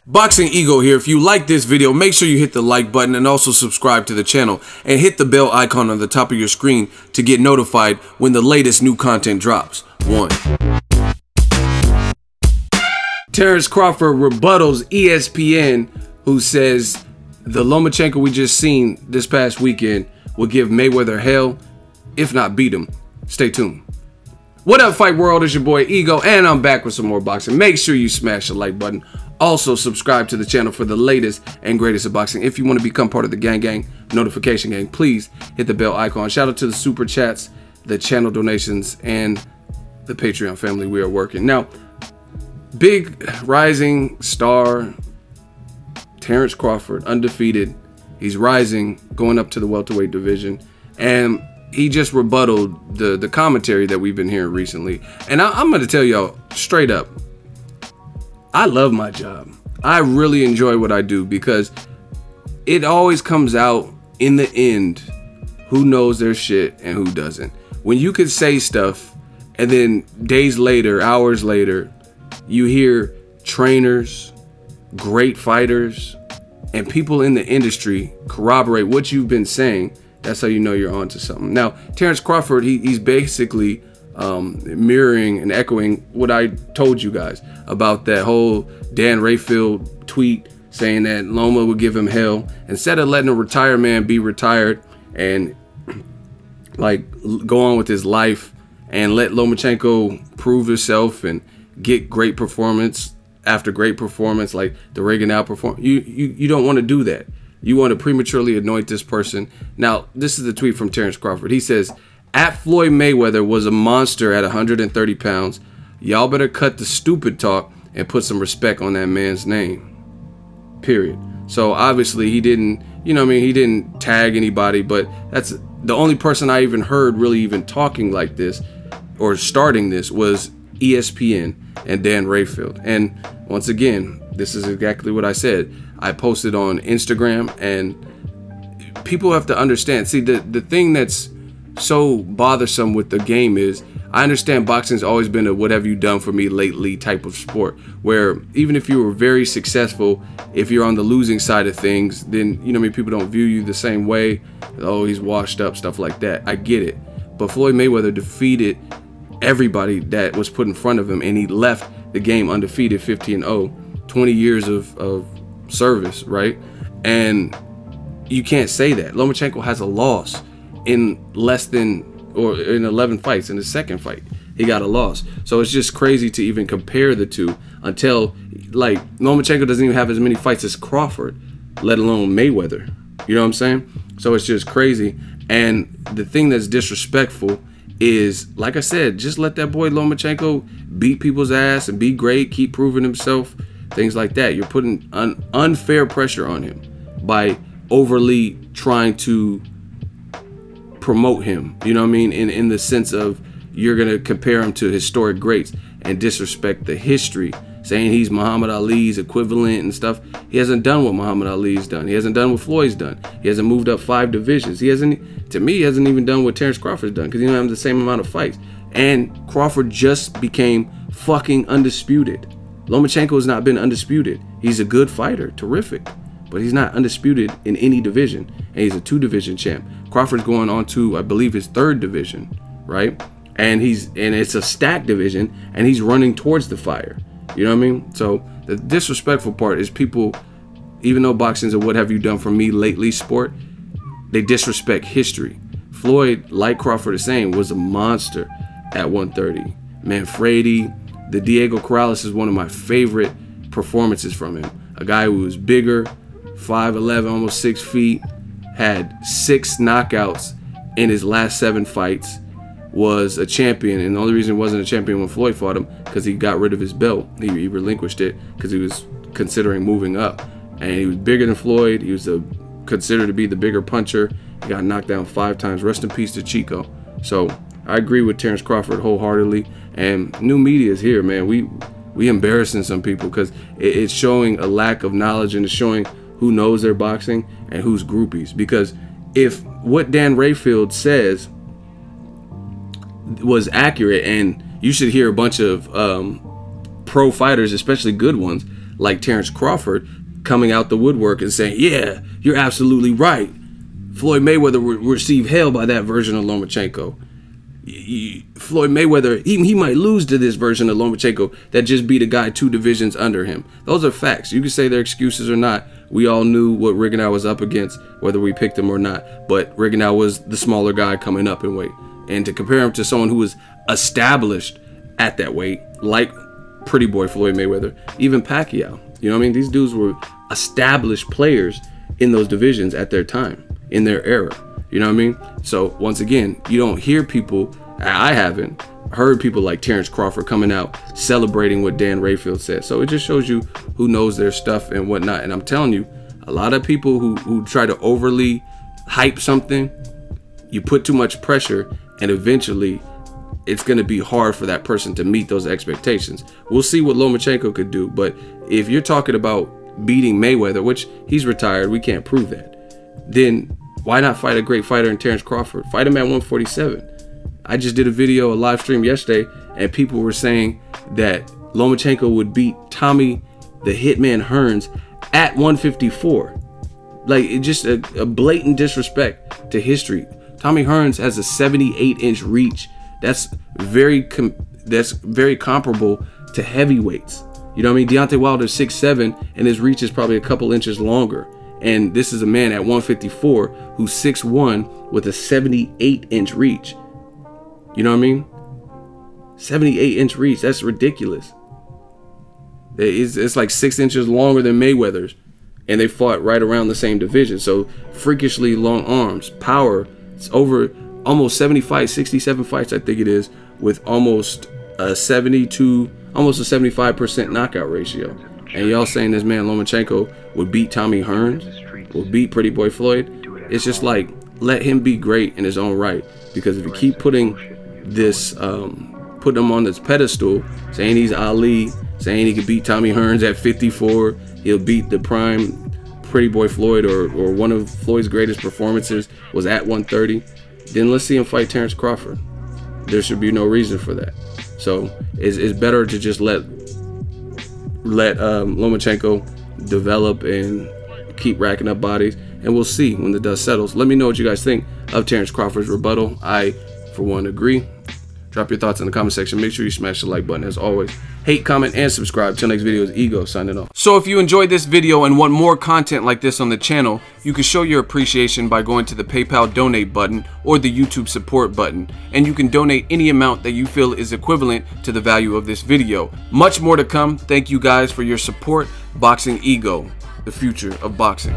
Boxingego here. If you like this video, make sure you hit the like button and also subscribe to the channel and hit the bell icon on the top of your screen to get notified when the latest new content drops. 1. Terence Crawford rebuttals ESPN, who says the Lomachenko we just seen this past weekend will give Mayweather hell, if not beat him. Stay tuned. What up, Fight World? It's your boy Ego, and I'm back with some more boxing. Make sure you smash the like button. Also, subscribe to the channel for the latest and greatest of boxing. If you want to become part of the gang notification gang, please hit the bell icon. Shout out to the super chats, the channel donations, and the Patreon family. We are working. Now, big rising star Terence Crawford, undefeated. He's rising, going up to the welterweight division, and he just rebutted the commentary that we've been hearing recently. And I'm going to tell y'all straight up, I love my job. I really enjoy what I do because it always comes out in the end who knows their shit and who doesn't. When you could say stuff and then days later, hours later, you hear trainers, great fighters, and people in the industry corroborate what you've been saying, that's how you know you're onto something. Now, Terence Crawford, he's basically mirroring and echoing what I told you guys about that whole Dan Rayfield tweet saying that Loma would give him hell. Instead of letting a retired man be retired and like go on with his life and let Lomachenko prove himself and get great performance after great performance, like the Reagan performance, you don't want to do that. You want to prematurely anoint this person. Now, this is the tweet from Terence Crawford. He says, "At Floyd Mayweather was a monster at 130 pounds. Y'all better cut the stupid talk and put some respect on that man's name." Period. So obviously he didn't, you know what I mean, he didn't tag anybody, but that's the only person I even heard really even talking like this or starting this was ESPN and Dan Rayfield. And once again, this is exactly what I said. I posted on Instagram, and people have to understand. See, the thing that's so bothersome with the game is I understand boxing's always been a what have you done for me lately type of sport, where even if you were very successful, if you're on the losing side of things, then you know what I mean, people don't view you the same way. Oh, he's washed up, stuff like that. I get it. But Floyd Mayweather defeated everybody that was put in front of him, and he left the game undefeated, 50-0, 20 years of service, right? And you can't say that. Lomachenko has a loss in less than, or in 11 fights. In the second fight, he got a loss. So it's just crazy to even compare the two until, like, Lomachenko doesn't even have as many fights as Crawford, let alone Mayweather. You know what I'm saying? So it's just crazy. And the thing that's disrespectful is, like I said, just let that boy Lomachenko beat people's ass and be great, keep proving himself, things like that. You're putting unfair pressure on him by overly trying to promote him, you know what I mean, in the sense of you're gonna compare him to historic greats and disrespect the history, saying he's Muhammad Ali's equivalent and stuff. He hasn't done what Muhammad Ali's done. He hasn't done what Floyd's done. He hasn't moved up 5 divisions. He hasn't, to me, he hasn't even done what Terence Crawford's done, because he don't have the same amount of fights. And Crawford just became fucking undisputed. Lomachenko has not been undisputed. He's a good fighter, terrific, but he's not undisputed in any division, and he's a 2-division champ. Crawford's going on to, I believe, his 3rd division, right? And it's a stacked division, and he's running towards the fire. You know what I mean? So the disrespectful part is people, even though boxing's a what have you done for me lately sport, they disrespect history. Floyd, like Crawford is saying, was a monster at 130. Manfredi, the Diego Corrales is one of my favorite performances from him. A guy who was bigger, 5'11", almost 6 feet, had 6 knockouts in his last 7 fights, was a champion, and the only reason he wasn't a champion when Floyd fought him because he got rid of his belt. He relinquished it because he was considering moving up, and he was bigger than Floyd. He was considered to be the bigger puncher. He got knocked down 5 times. Rest in peace to Chico. So I agree with Terence Crawford wholeheartedly, and new media is here, man. We embarrassing some people because it's showing a lack of knowledge, and it's showing who knows their boxing and who's groupies. Because if what Dan Rayfield says was accurate, and you should hear a bunch of pro fighters, especially good ones, like Terence Crawford coming out the woodwork and saying, yeah, you're absolutely right. Floyd Mayweather would receive hell by that version of Lomachenko. Floyd Mayweather, he might lose to this version of Lomachenko that just beat a guy 2 divisions under him. Those are facts. You can say they're excuses or not. We all knew what Rigondeaux was up against, whether we picked him or not. But Rigondeaux was the smaller guy coming up in weight. And to compare him to someone who was established at that weight, like Pretty Boy Floyd Mayweather, even Pacquiao. You know what I mean? These dudes were established players in those divisions at their time, in their era. You know what I mean? So once again, you don't hear people, I haven't heard people like Terence Crawford coming out celebrating what Dan Rayfield said. So it just shows you who knows their stuff and whatnot. And I'm telling you, a lot of people who try to overly hype something, you put too much pressure and eventually it's going to be hard for that person to meet those expectations. We'll see what Lomachenko could do. But if you're talking about beating Mayweather, which he's retired, we can't prove that, then why not fight a great fighter in Terence Crawford? Fight him at 147. I just did a video, a live stream yesterday, and people were saying that Lomachenko would beat Tommy the Hitman Hearns at 154. Like, it's just a blatant disrespect to history. Tommy Hearns has a 78-inch reach. That's very comparable to heavyweights. You know what I mean? Deontay Wilder's 6'7", and his reach is probably a couple inches longer. And this is a man at 154 who's 6'1" with a 78-inch reach. You know what I mean? 78-inch reach. That's ridiculous. It's like 6 inches longer than Mayweather's. And they fought right around the same division. So freakishly long arms, power. It's over almost 70 fights, 67 fights, I think it is, with almost a 75% knockout ratio. And y'all saying this man Lomachenko would beat Tommy Hearns, would beat Pretty Boy Floyd? It's just like, let him be great in his own right. Because if you keep putting this, putting him on this pedestal, saying he's Ali, saying he could beat Tommy Hearns at 54, he'll beat the prime Pretty Boy Floyd, or one of Floyd's greatest performances was at 130, then let's see him fight Terence Crawford. There should be no reason for that. So it's better to just let Lomachenko develop and keep racking up bodies, and we'll see when the dust settles. Let me know what you guys think of Terence Crawford's rebuttal. I, for one, agree. Drop your thoughts in the comment section. Make sure you smash the like button as always. Hate, comment, and subscribe. Till next video is Ego signing off. So if you enjoyed this video and want more content like this on the channel, you can show your appreciation by going to the PayPal donate button or the YouTube support button. And you can donate any amount that you feel is equivalent to the value of this video. Much more to come. Thank you guys for your support. Boxingego, the future of boxing.